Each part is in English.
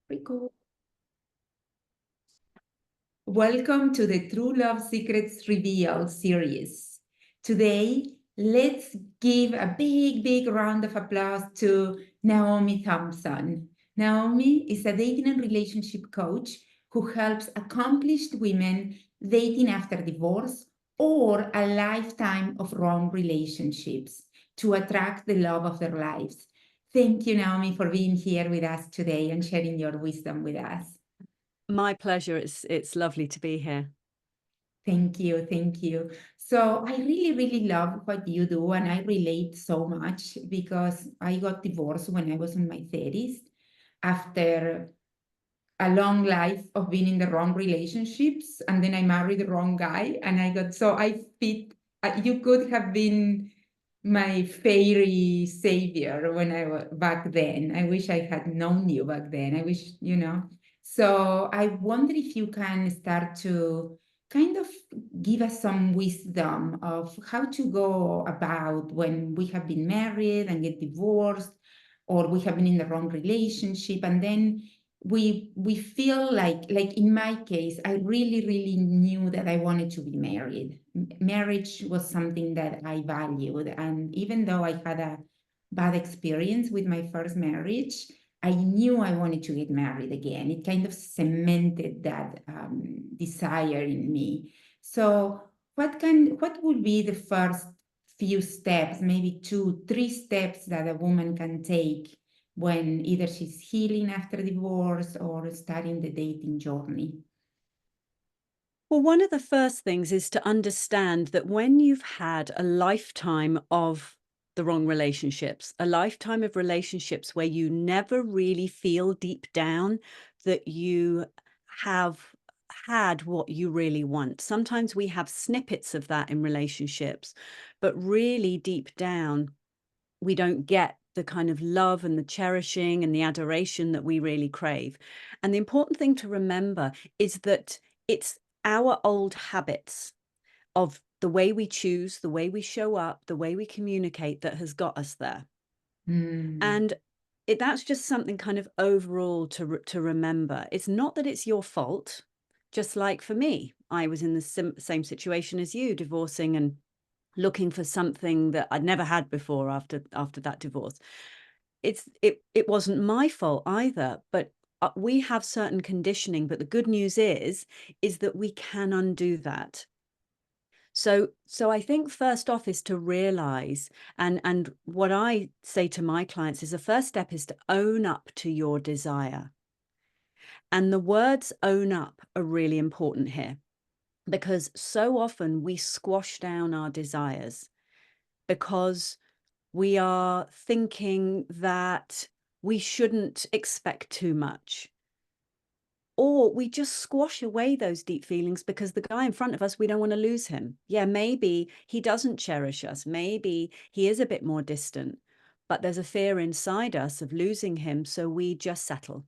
Record. Welcome to the True Love Secrets Revealed series. Today, let's give a big round of applause to Naomie Thompson. Naomie is a dating and relationship coach who helps accomplished women dating after divorce or a lifetime of wrong relationships to attract the love of their lives. Thank you, Naomie, for being here with us today and sharing your wisdom with us. My pleasure. It's lovely to be here. Thank you. Thank you. So I really love what you do, and I relate so much because I got divorced when I was in my 30s after a long life of being in the wrong relationships. And then I married the wrong guy, and I fit, you could have been my fairy savior when I was back then. I wish I had known you back then. I wish, So I wonder if you can start to kind of give us some wisdom of how to go about when we have been married and get divorced, or we have been in the wrong relationship, and then we feel like in my case, I really knew that I wanted to be married. Marriage was something that I valued, and even though I had a bad experience with my first marriage, I knew I wanted to get married again. It kind of cemented that desire in me. So what would be the first few steps, maybe 2-3 steps that a woman can take when either she's healing after divorce or starting the dating journey? Well, one of the first things is to understand that when you've had a lifetime of the wrong relationships, a lifetime of relationships where you never really feel deep down that you have had what you really want. Sometimes we have snippets of that in relationships, but really deep down, we don't get the kind of love and the cherishing and the adoration that we really crave. And the important thing to remember is that it's our old habits of the way we choose, the way we show up, the way we communicate that has got us there. And that's just something kind of overall to remember. It's not that it's your fault. Just like for me, I was in the same situation as you, divorcing and looking for something that I'd never had before after that divorce. It wasn't my fault either, but we have certain conditioning. But the good news is that we can undo that. So I think first off is to realize, and what I say to my clients is the first step is to own up to your desire. And the words own up are really important here, because so often we squash down our desires because we are thinking that we shouldn't expect too much. Or we just squash away those deep feelings because the guy in front of us, we don't want to lose him. Yeah, maybe he doesn't cherish us. Maybe he is a bit more distant, but there's a fear inside us of losing him. So we just settle.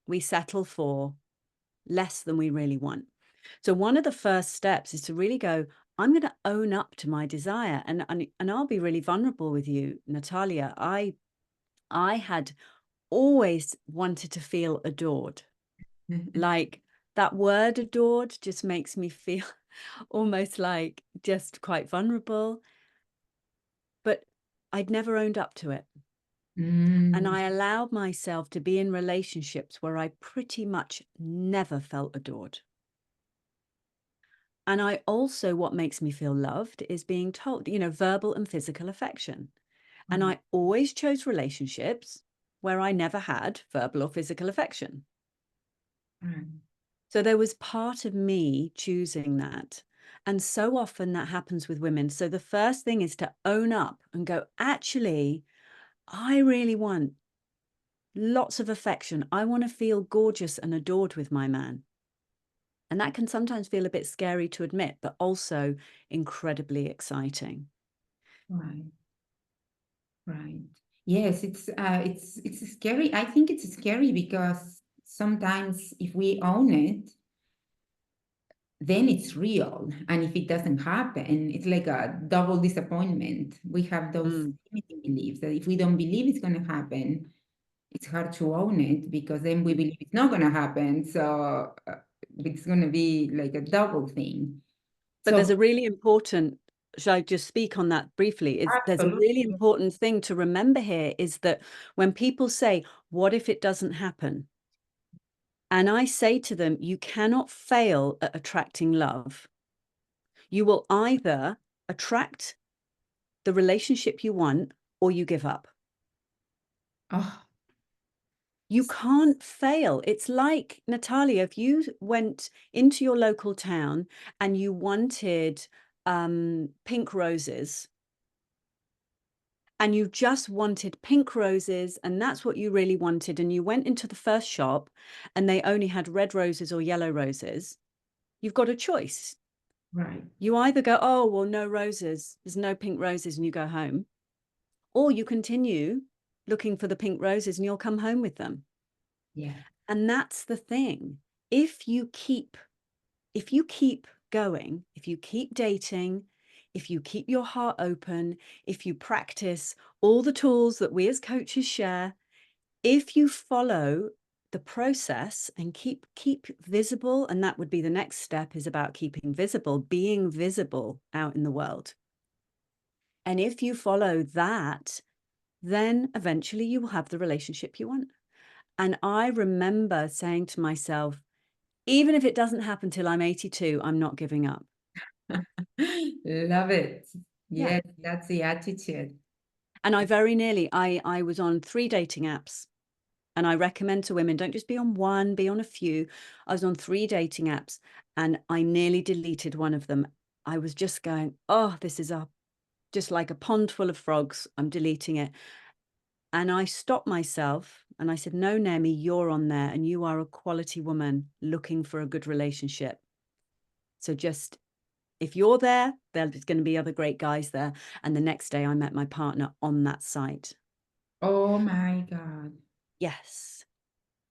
We settle for less than we really want. So one of the first steps is to really go, I'm going to own up to my desire. And I'll be really vulnerable with you, Natalia. I had always wanted to feel adored. Like that word adored just makes me feel almost like just quite vulnerable. But I'd never owned up to it. And I allowed myself to be in relationships where I pretty much never felt adored. And I also, what makes me feel loved is being told, verbal and physical affection. And I always chose relationships where I never had verbal or physical affection. So there was part of me choosing that. And so often that happens with women. So the first thing is to own up and go, actually, I really want lots of affection. I want to feel gorgeous and adored with my man. And that can sometimes feel a bit scary to admit, but also incredibly exciting. Right. Yes, it's scary. I think it's scary because sometimes if we own it, then it's real. And if it doesn't happen, it's like a double disappointment. We have those limiting beliefs that if we don't believe it's going to happen, it's hard to own it because then we believe it's not going to happen. So it's going to be like a double thing. But there's So a really important, should I just speak on that briefly? There's a really absolutely. important thing to remember here is that when people say, what if it doesn't happen? And I say to them, you cannot fail at attracting love. You will either attract the relationship you want or you give up. Oh, You can't fail. It's like, Natalia, if you went into your local town and you wanted pink roses, and you just wanted pink roses, and that's what you really wanted, and you went into the first shop and they only had red roses or yellow roses, you've got a choice. right. You either go, oh, well, no roses, there's no pink roses, and you go home, or you continue looking for the pink roses and you'll come home with them. Yeah. And that's the thing. If you keep going, if you keep dating, if you keep your heart open, if you practice all the tools that we as coaches share, if you follow the process and keep visible, and that would be the next step, is about keeping visible, being visible out in the world. And if you follow that, then eventually you will have the relationship you want. And I remember saying to myself, even if it doesn't happen till I'm 82, I'm not giving up. Love it. Yeah. Yes, that's the attitude. And I very nearly, I was on 3 dating apps. And I recommend to women, don't just be on one, be on a few. I was on 3 dating apps and I nearly deleted one of them. I was just going, oh, this is just like a pond full of frogs. I'm deleting it. And I stopped myself and I said, no, Naomie, you're on there and you are a quality woman looking for a good relationship. So just, if you're there, there's going to be other great guys there. And the next day I met my partner on that site. Oh my God. Yes.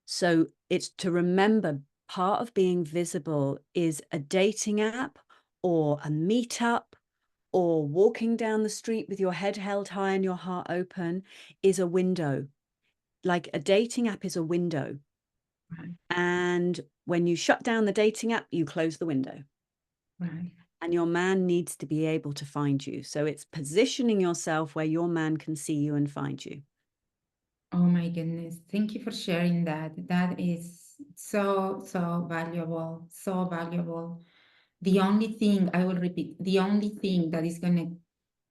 So it's to remember, part of being visible is a dating app or a meetup or walking down the street with your head held high and your heart open is a window. Like a dating app is a window. Right, And when you shut down the dating app, you close the window. right. And your man needs to be able to find you. So it's positioning yourself where your man can see you and find you. Oh my goodness. Thank you for sharing that. That is so, so valuable. So valuable. The only thing I will repeat, the only thing that is going to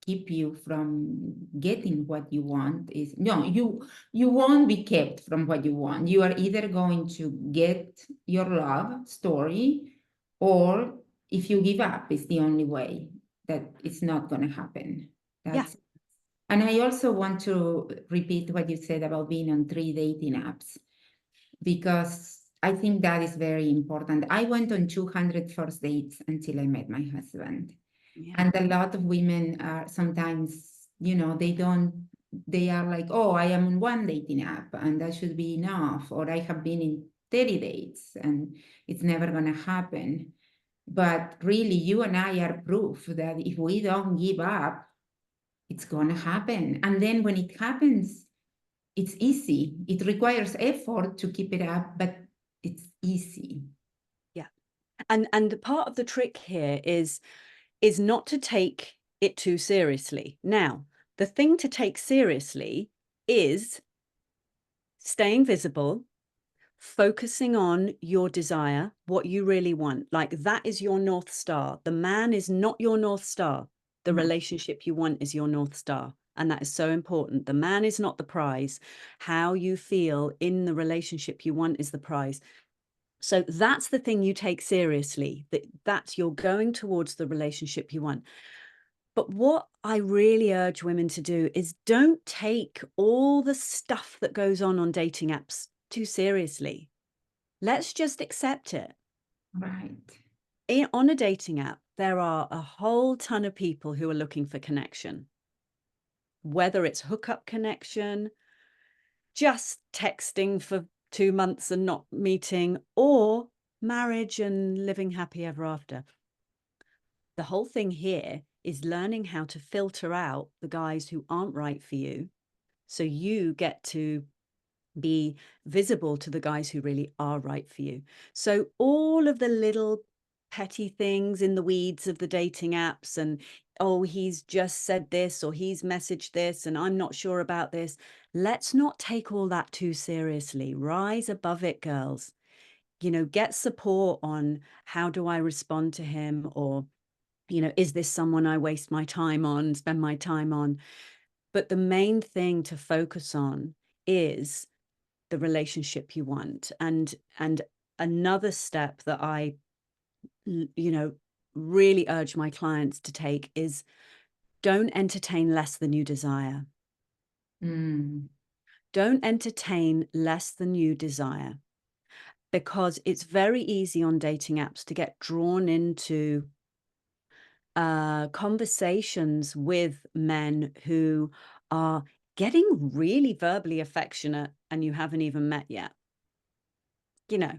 keep you from getting what you want is no, you won't be kept from what you want. You are either going to get your love story, or if you give up, it's the only way that it's not going to happen. Yeah. That's And I also want to repeat what you said about being on 3 dating apps, because I think that is very important. I went on 200 first dates until I met my husband. Yeah. And a lot of women are sometimes, they are like, oh, I am on 1 dating app and that should be enough. Or I have been in 30 dates and it's never going to happen. But really, you and I are proof that if we don't give up, it's going to happen. And then when it happens, it's easy. It requires effort to keep it up, but it's easy. Yeah. And part of the trick here is not to take it too seriously. Now, the thing to take seriously is staying visible, focusing on your desire, what you really want. Like that is your North Star. The man is not your North Star. The No. relationship you want is your North Star. And that is so important. The man is not the prize. How you feel in the relationship you want is the prize. So that's the thing you take seriously, that you're going towards the relationship you want. But what I really urge women to do is don't take all the stuff that goes on dating apps too seriously. Let's just accept it. Right. On a dating app, there are a whole ton of people who are looking for connection, whether it's hookup connection, just texting for 2 months and not meeting, or marriage and living happy ever after. The whole thing here is learning how to filter out the guys who aren't right for you, so you get to be visible to the guys who really are right for you. So all of the little petty things in the weeds of the dating apps, and oh, he's just said this or he's messaged this and I'm not sure about this. Let's not take all that too seriously. Rise above it, girls. You know, get support on how do I respond to him, or, you know, is this someone I waste my time on, spend my time on? But the main thing to focus on is the relationship you want. And another step that I, you know, really urge my clients to take is don't entertain less than you desire. Mm. Don't entertain less than you desire, because it's very easy on dating apps to get drawn into conversations with men who are getting really verbally affectionate and you haven't even met yet. You know,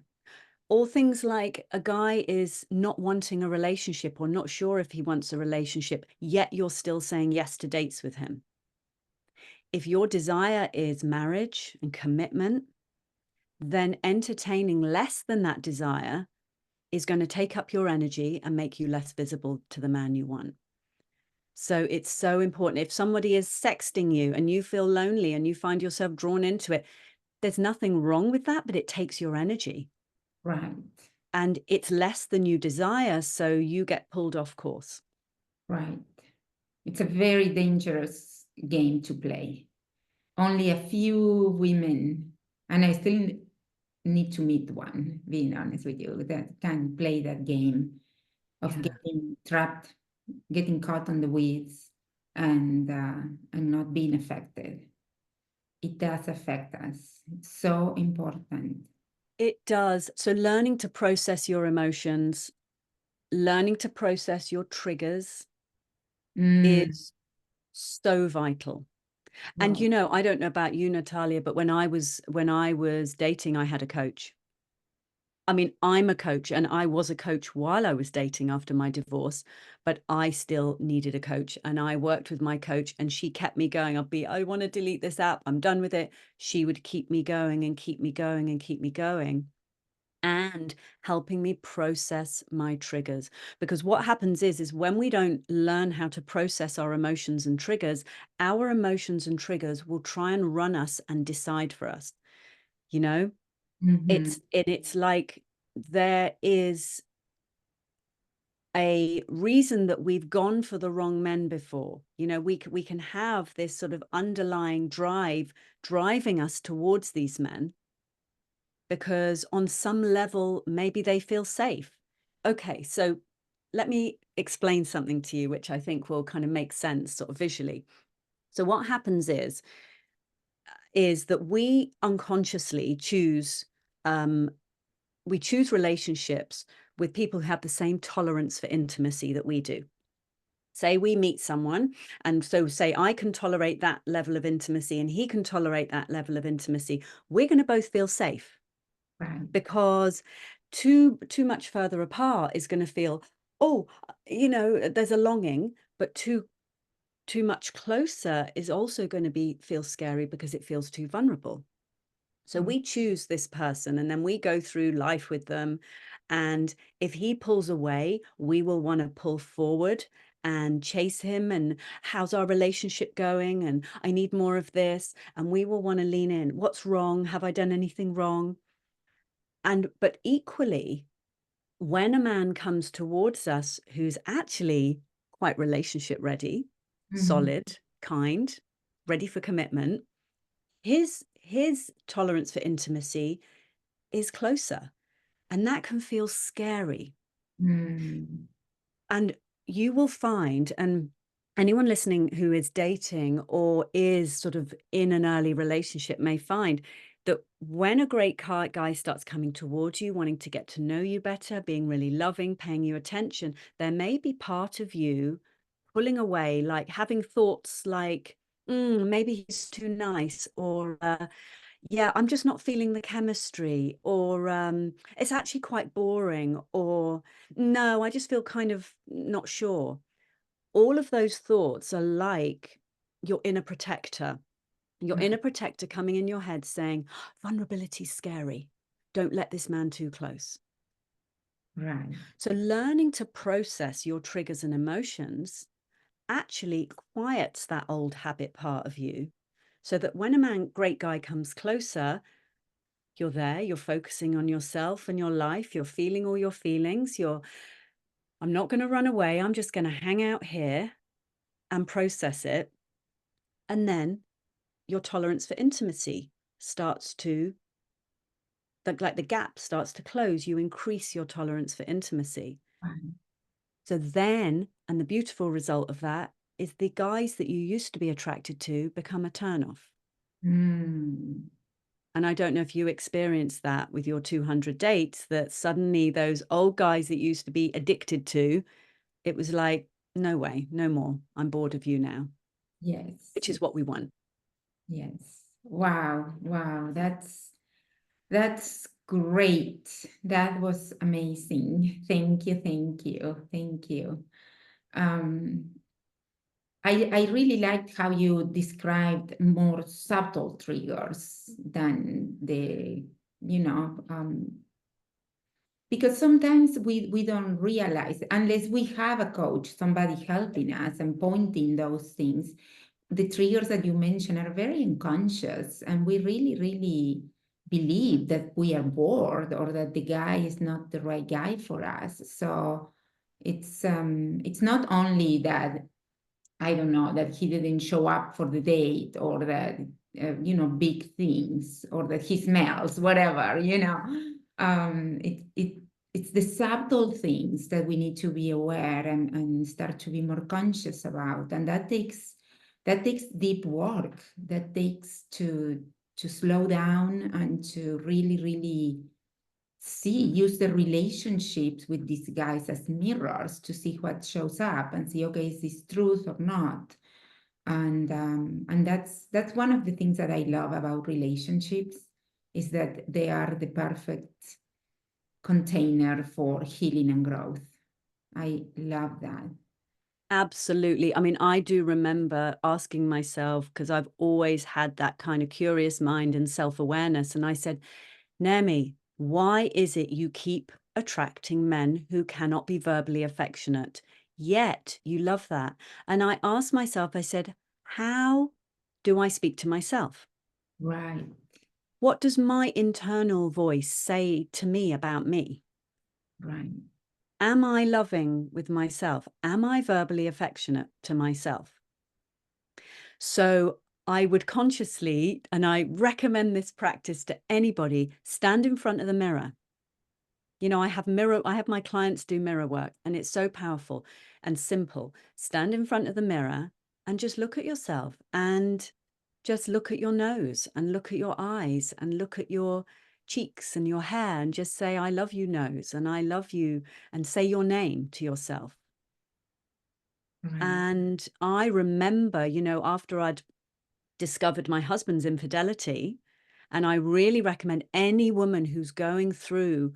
or things like a guy is not wanting a relationship or not sure if he wants a relationship, yet you're still saying yes to dates with him. If your desire is marriage and commitment, then entertaining less than that desire is going to take up your energy and make you less visible to the man you want. So it's so important. If somebody is sexting you and you feel lonely and you find yourself drawn into it, there's nothing wrong with that, but it takes your energy. Right, And it's less than you desire, so you get pulled off course. right. It's a very dangerous game to play. Only a few women, and I still need to meet one, being honest with you, that can play that game of Yeah. getting trapped, getting caught on the weeds, and not being affected. It does affect us. It's so important. It does. So learning to process your emotions, learning to process your triggers Mm, is so vital. And, wow. you know, I don't know about you, Natalia, but when I was dating, I had a coach. I mean, I'm a coach and I was a coach while I was dating after my divorce, but I still needed a coach, and I worked with my coach and she kept me going. I want to delete this app. I'm done with it. She would keep me going and keep me going and keep me going, and helping me process my triggers. Because what happens is when we don't learn how to process our emotions and triggers, our emotions and triggers will try and run us and decide for us. You know, Mhm, it's like there is a reason that we've gone for the wrong men before. You know, we can have this sort of underlying drive driving us towards these men, because on some level, maybe they feel safe. Okay, so let me explain something to you, which I think will kind of make sense sort of visually. So what happens is that we unconsciously choose, we choose relationships with people who have the same tolerance for intimacy that we do. Say we meet someone, and so say I can tolerate that level of intimacy and he can tolerate that level of intimacy. We're going to both feel safe, right. because too much further apart is going to feel, oh, you know, there's a longing, but too much closer is also going to feel scary because it feels too vulnerable. So Mm, we choose this person and then we go through life with them. And if he pulls away, we will want to pull forward and chase him. And how's our relationship going? And I need more of this. And we will want to lean in. What's wrong? Have I done anything wrong? But equally, when a man comes towards us who's actually quite relationship ready, mhm, solid, kind, ready for commitment, his tolerance for intimacy is closer, and that can feel scary. mm, And you will find, and anyone listening who is dating or is sort of in an early relationship may find that when a great guy starts coming towards you, wanting to get to know you better, being really loving, paying you attention, there may be part of you pulling away, like having thoughts like, maybe he's too nice, or yeah, I'm just not feeling the chemistry, or it's actually quite boring, or no, I just feel kind of not sure. All of those thoughts are like your inner protector Your inner protector coming in your head saying, vulnerability is scary. Don't let this man too close. Right. So learning to process your triggers and emotions actually quiets that old habit part of you, so that when a great guy comes closer, you're there, you're focusing on yourself and your life, you're feeling all your feelings, I'm not going to run away, I'm just going to hang out here and process it. And then your tolerance for intimacy starts to, like the gap starts to close, you increase your tolerance for intimacy. Right. So then, and the beautiful result of that is the guys that you used to be attracted to become a turnoff. Mm. And I don't know if you experienced that with your 200 dates, that suddenly those old guys that you used to be addicted to, it was like, no way, no more. I'm bored of you now. Yes. Which is what we want. Yes. Wow. Wow. That's great. That was amazing. Thank you. Thank you. Thank you. Um, I really liked how you described more subtle triggers than the, you know, because sometimes we don't realize, unless we have a coach, somebody helping us and pointing those things, the triggers that you mentioned are very unconscious, and we really believe that we are bored or that the guy is not the right guy for us. So it's not only that, I don't know, that he didn't show up for the date, or that big things, or that he smells, whatever, it's the subtle things that we need to be aware and start to be more conscious about, and that takes deep work. That takes to slow down and to really use the relationships with these guys as mirrors to see what shows up and see, okay, is this truth or not? And that's one of the things that I love about relationships, is that they are the perfect container for healing and growth. I love that. Absolutely. I mean, I do remember asking myself, because I've always had that kind of curious mind and self-awareness. And I said, Naomie, why is it you keep attracting men who cannot be verbally affectionate, yet you love that? And I asked myself, I said, how do I speak to myself? Right. What does my internal voice say to me about me? Right. Am I loving with myself? Am I verbally affectionate to myself? So I would consciously, and I recommend this practice to anybody, stand in front of the mirror. I have my clients do mirror work, and it's so powerful and simple. Stand in front of the mirror and just look at yourself, and just look at your nose and look at your eyes and look at your cheeks and your hair, and just say, I love you, nose, and I love you, and say your name to yourself. Right. And I remember, after I'd discovered my husband's infidelity, and I really recommend any woman who's going through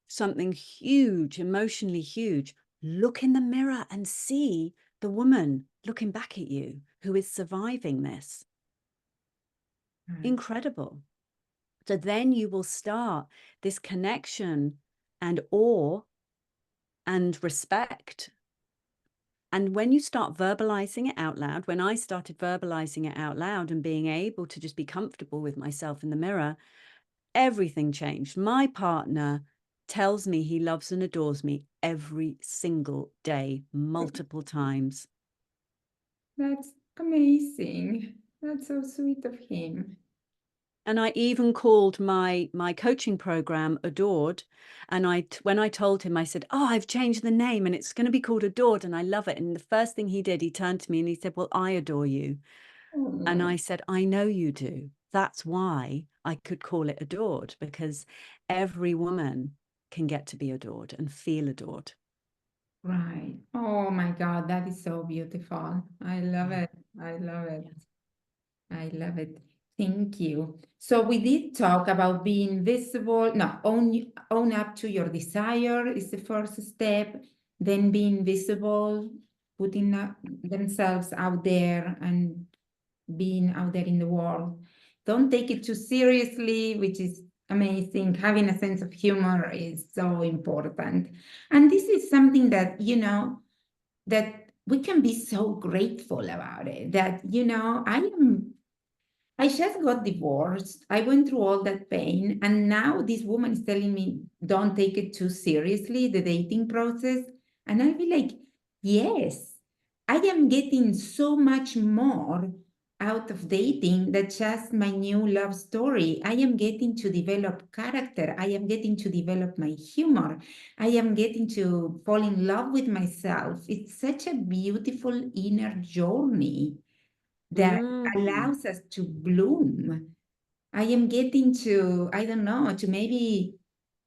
something huge, emotionally huge, look in the mirror and see the woman looking back at you who is surviving this. Right. Incredible. So then you will start this connection and awe and respect. And when you start verbalizing it out loud, when I started verbalizing it out loud and being able to just be comfortable with myself in the mirror, everything changed. My partner tells me he loves and adores me every single day, multiple times. That's amazing. That's so sweet of him. And I even called my coaching program Adored. And when I told him, I said, oh, I've changed the name and it's going to be called Adored, and I love it. And the first thing he did, he turned to me and he said, well, I adore you. And Oh, I said, I know you do. That's why I could call it Adored, because every woman can get to be adored and feel adored. right. Oh my God, that is so beautiful. I love Yeah. it. I love it. Yes. I love it. Thank you. So we did talk about being visible. No, own up to your desire is the first step. Then being visible, putting themselves out there and being out there in the world. Don't take it too seriously, which is amazing. Having a sense of humor is so important. And this is something that, that we can be so grateful about it. That, I just got divorced. I went through all that pain. And now this woman is telling me, don't take it too seriously, the dating process. And I'll be like, yes, I am getting so much more out of dating than just my new love story. I am getting to develop character. I am getting to develop my humor. I am getting to fall in love with myself. It's such a beautiful inner journey that Mm. allows us to bloom. I am getting to, I don't know, to maybe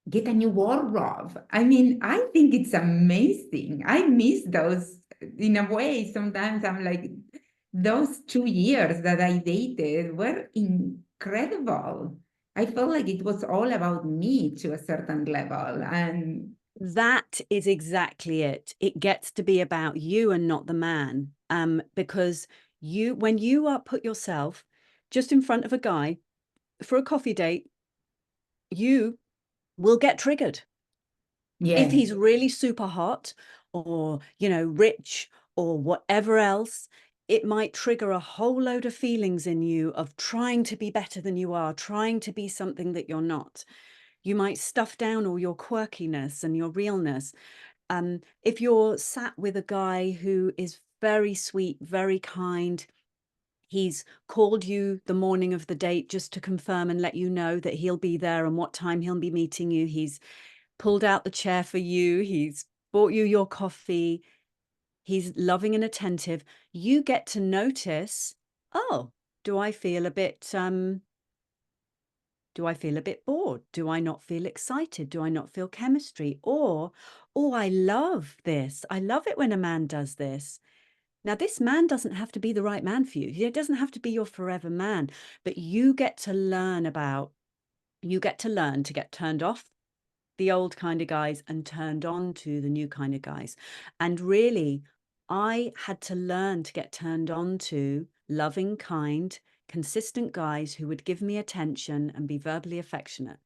get a new wardrobe. I mean, I think it's amazing. I miss those in a way. Sometimes I'm like, those 2 years that I dated were incredible. I felt like it was all about me to a certain level. And That is exactly it. It gets to be about you and not the man. Because when you are put yourself just in front of a guy for a coffee date, you will get triggered. If yes, he's really super hot or, rich or whatever else, it might trigger a whole load of feelings in you of trying to be better than you are, trying to be something that you're not. You might stuff down all your quirkiness and your realness. If you're sat with a guy who is very sweet, very kind, he's called you the morning of the date just to confirm and let you know that he'll be there and what time he'll be meeting you. He's pulled out the chair for you. He's bought you your coffee. He's loving and attentive. You get to notice, oh, do I feel a bit bored? Do I not feel excited? Do I not feel chemistry? Or, oh, I love this. I love it when a man does this. Now, this man doesn't have to be the right man for you. It doesn't have to be your forever man, but you get to learn to get turned off the old kind of guys and turned on to the new kind of guys. And really, I had to learn to get turned on to loving, kind, consistent guys who would give me attention and be verbally affectionate,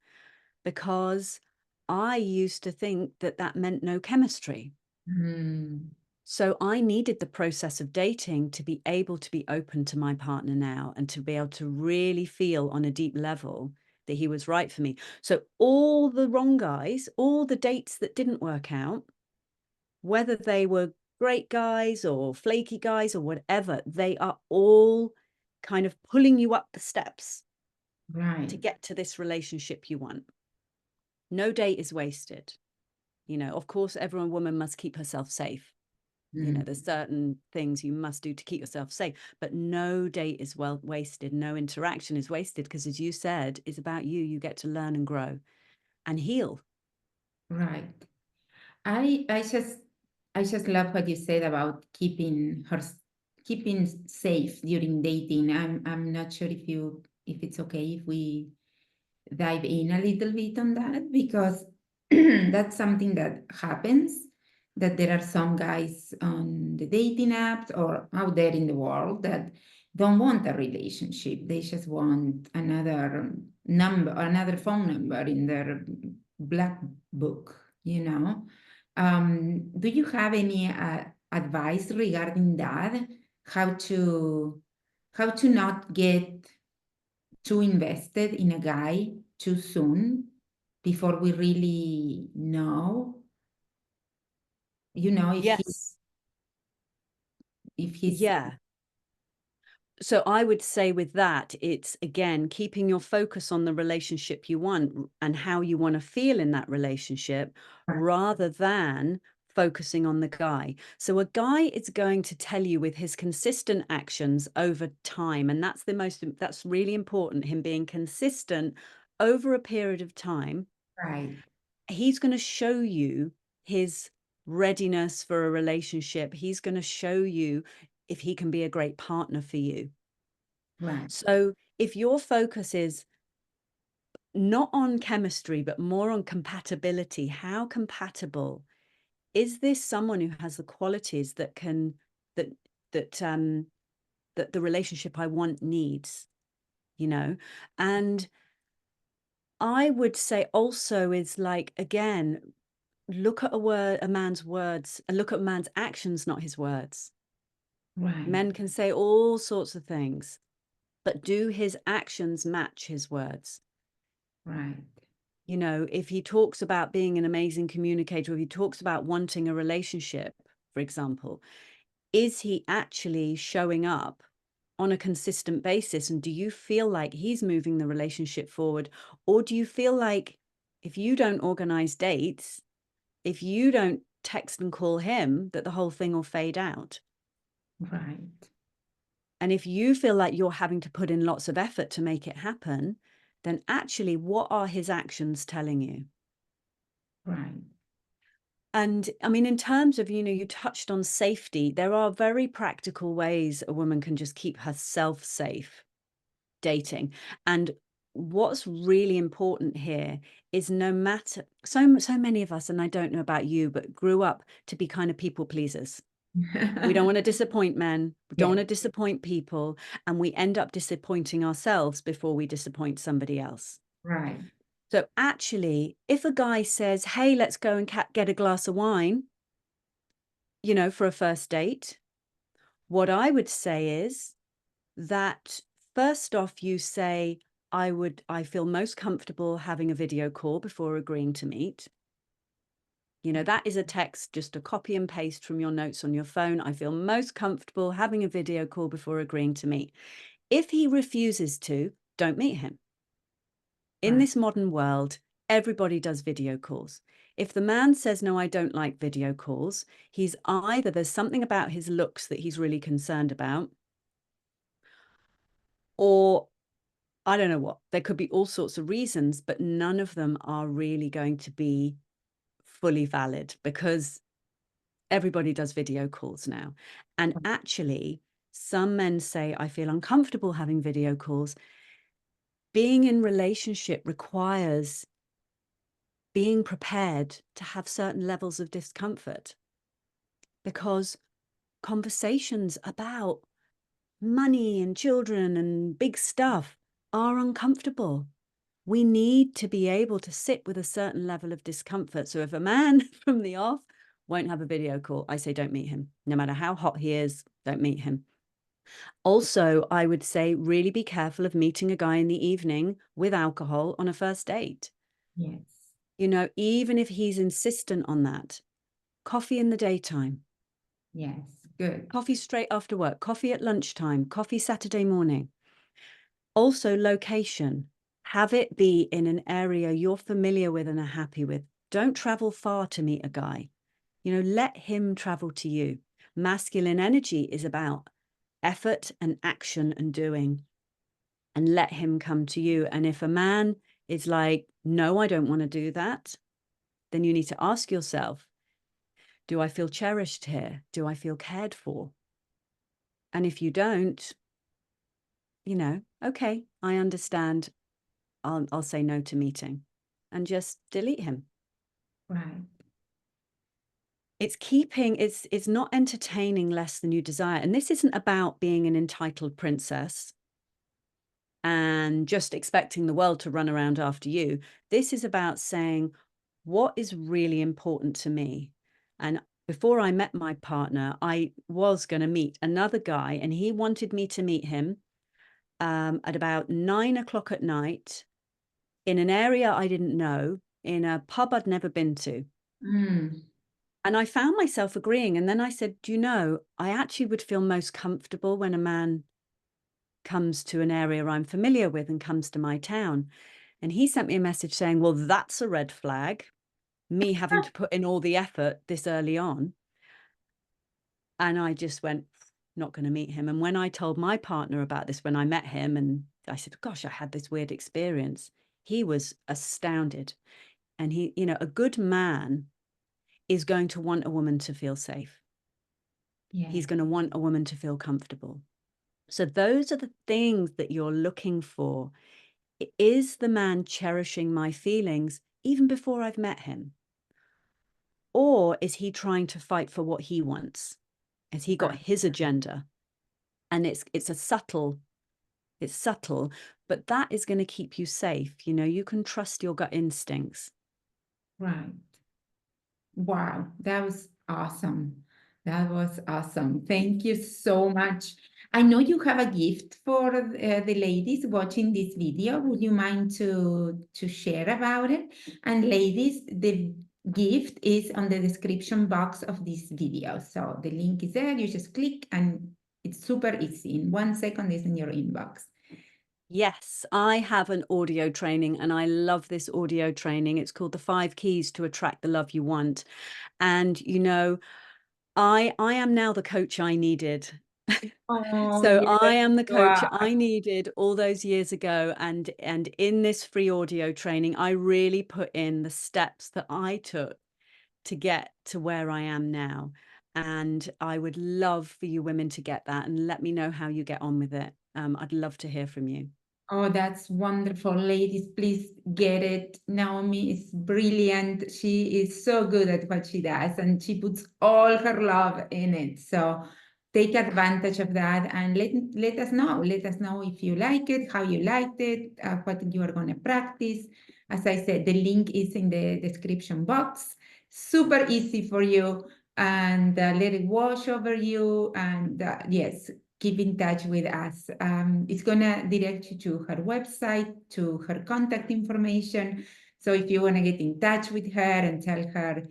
because I used to think that that meant no chemistry. mm, So I needed the process of dating to be able to be open to my partner now and to be able to really feel on a deep level that he was right for me. So all the wrong guys, all the dates that didn't work out, whether they were great guys or flaky guys or whatever, they are all kind of pulling you up the steps right. to get to this relationship you want. No date is wasted. Of course, every woman must keep herself safe. Mm, There's certain things you must do to keep yourself safe, but no date is well wasted. No interaction is wasted because, as you said, it's about you. You get to learn and grow and heal. right. I I just I just love what you said about keeping safe during dating. I'm not sure if it's okay if we dive in a little bit on that, because that's something that happens, that there are some guys on the dating apps or out there in the world that don't want a relationship. They just want another number, another phone number in their black book, do you have any advice regarding that? How to not get too invested in a guy too soon before we really know, Yes. if he's Yeah. So I would say with that, it's again keeping your focus on the relationship you want and how you want to feel in that relationship rather than focusing on the guy. So a guy is going to tell you with his consistent actions over time, and that's really important, him being consistent over a period of time. right, He's going to show you his readiness for a relationship. He's going to show you if he can be a great partner for you. right, So if your focus is not on chemistry, but more on compatibility, how compatible is this someone who has the qualities that can, that that the relationship I want needs, you know? And I would say also is like, again, look at a man's words and look at a man's actions, not his words. Right. Men can say all sorts of things, but do his actions match his words? Right. You know, if he talks about being an amazing communicator, if he talks about wanting a relationship, for example, is he actually showing up on a consistent basis? And do you feel like he's moving the relationship forward? Or do you feel like if you don't organize dates, if you don't text and call him, that the whole thing will fade out? Right. And if you feel like you're having to put in lots of effort to make it happen, then actually, what are his actions telling you? Right. And I mean, in terms of, you know, you touched on safety, there are very practical ways a woman can just keep herself safe dating. And what's really important here is no matter, so many of us, and I don't know about you, but grew up to be kind of people pleasers. We don't want to disappoint men. We don't want to Yes. disappoint people. And we end up disappointing ourselves before we disappoint somebody else. Right. So actually, if a guy says, hey, let's go and get a glass of wine, you know, for a first date, what I would say is that first off, you say, I feel most comfortable having a video call before agreeing to meet. You know, that is a text, just a copy and paste from your notes on your phone. I feel most comfortable having a video call before agreeing to meet. If he refuses to, don't meet him. In Right. this modern world, everybody does video calls. If the man says, no, I don't like video calls, he's either there's something about his looks that he's really concerned about, or I don't know what. There could be all sorts of reasons, but none of them are really going to be fully valid because everybody does video calls now. And actually, some men say, I feel uncomfortable having video calls. Being in relationship requires being prepared to have certain levels of discomfort because conversations about money and children and big stuff are uncomfortable. We need to be able to sit with a certain level of discomfort. So if a man from the off won't have a video call, I say don't meet him. No matter how hot he is, don't meet him. Also, I would say really be careful of meeting a guy in the evening with alcohol on a first date. Yes. You know, even if he's insistent on that, coffee in the daytime, Yes. Good. coffee straight after work, coffee at lunchtime, coffee Saturday morning. Also, location. Have it be in an area you're familiar with and are happy with. Don't travel far to meet a guy. You know, let him travel to you. Masculine energy is about effort and action and doing, and let him come to you. And if a man is like, no, I don't want to do that, then you need to ask yourself, do I feel cherished here? Do I feel cared for? And if you don't, you know, okay, I understand. I'll say no to meeting and just delete him. Right. It's not entertaining less than you desire. And this isn't about being an entitled princess and just expecting the world to run around after you. This is about saying, what is really important to me? And before I met my partner, I was going to meet another guy and he wanted me to meet him at about 9 o'clock at night in an area I didn't know, in a pub I'd never been to. Mm. And I found myself agreeing. And then I said, do you know, I actually would feel most comfortable when a man comes to an area I'm familiar with and comes to my town. And he sent me a message saying, well, that's a red flag, me having to put in all the effort this early on. And I just went, not going to meet him. And when I told my partner about this, when I met him, and I said, gosh, I had this weird experience, he was astounded. And he, you know, a good man is going to want a woman to feel safe. He's Yes. going to want a woman to feel comfortable. So those are the things that you're looking for. Is the man cherishing my feelings even before I've met him? Or is he trying to fight for what he wants? Has he got Right. his agenda? And it's subtle, but that is going to keep you safe. You know, you can trust your gut instincts. Right. Wow, that was awesome. That was awesome. Thank you so much. I know you have a gift for the ladies watching this video. Would you mind to share about it? And ladies, the gift is on the description box of this video. So the link is there. You just click and it's super easy. In 1 second, it's in your inbox. Yes, I have an audio training and I love this audio training. It's called The 5 Keys to Attract the Love You Want. And, you know, I am now the coach I needed. Oh, So yes, I am the you coach are. I needed all those years ago. And in this free audio training, I really put in the steps that I took to get to where I am now. And I would love for you women to get that and let me know how you get on with it. I'd love to hear from you. Oh, that's wonderful. Ladies, please get it. Naomi is brilliant. She is so good at what she does, and she puts all her love in it. So take advantage of that and let us know. Let us know if you like it, how you liked it, what you are going to practice. As I said, the link is in the description box. Super easy for you, and let it wash over you. And yes, keep in touch with us. It's gonna direct you to her website, to her contact information. So if you wanna get in touch with her and tell her,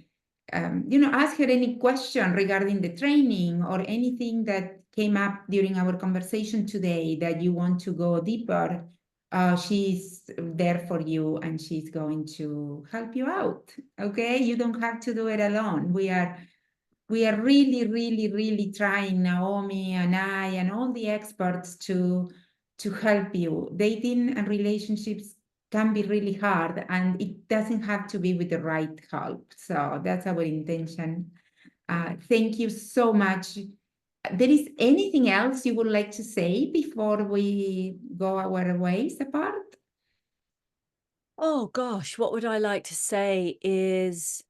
ask her any question regarding the training or anything that came up during our conversation today that you want to go deeper, she's there for you and she's going to help you out, okay? You don't have to do it alone. We are really, really, really trying, Naomi and I and all the experts to help you. Dating and relationships can be really hard, and it doesn't have to be with the right help. So that's our intention. Thank you so much. There is anything else you would like to say before we go our ways apart? Oh gosh, what would I like to say is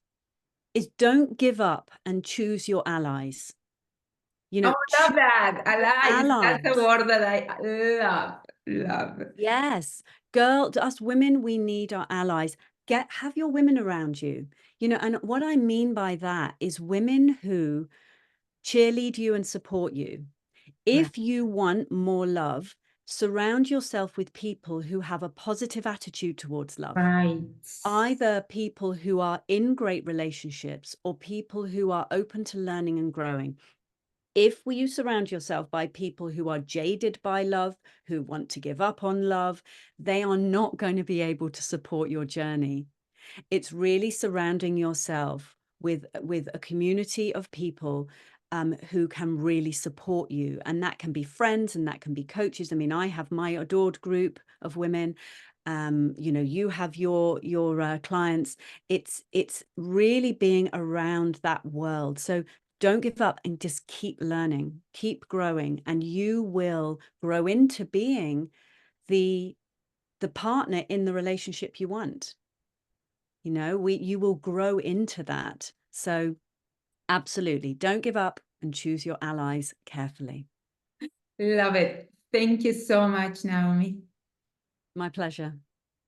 don't give up and choose your allies. You know, Oh, love choose that. your Allies. That's a allies. word that I love. Love. Yes. Us women, we need our allies. Have your women around you. You know, and what I mean by that is women who cheerlead you and support you. Right. If you want more love, surround yourself with people who have a positive attitude towards love. Right. Either people who are in great relationships or people who are open to learning and growing. If you surround yourself by people who are jaded by love, who want to give up on love, they are not going to be able to support your journey. It's really surrounding yourself with a community of people who can really support you. And that can be friends and that can be coaches. I mean, I have my adored group of women. You know, you have your clients. It's really being around that world. So don't give up and just keep learning, keep growing, and you will grow into being the partner in the relationship you want. You know, you will grow into that. So absolutely, don't give up and choose your allies carefully. Love it. Thank you so much, Naomi. My pleasure.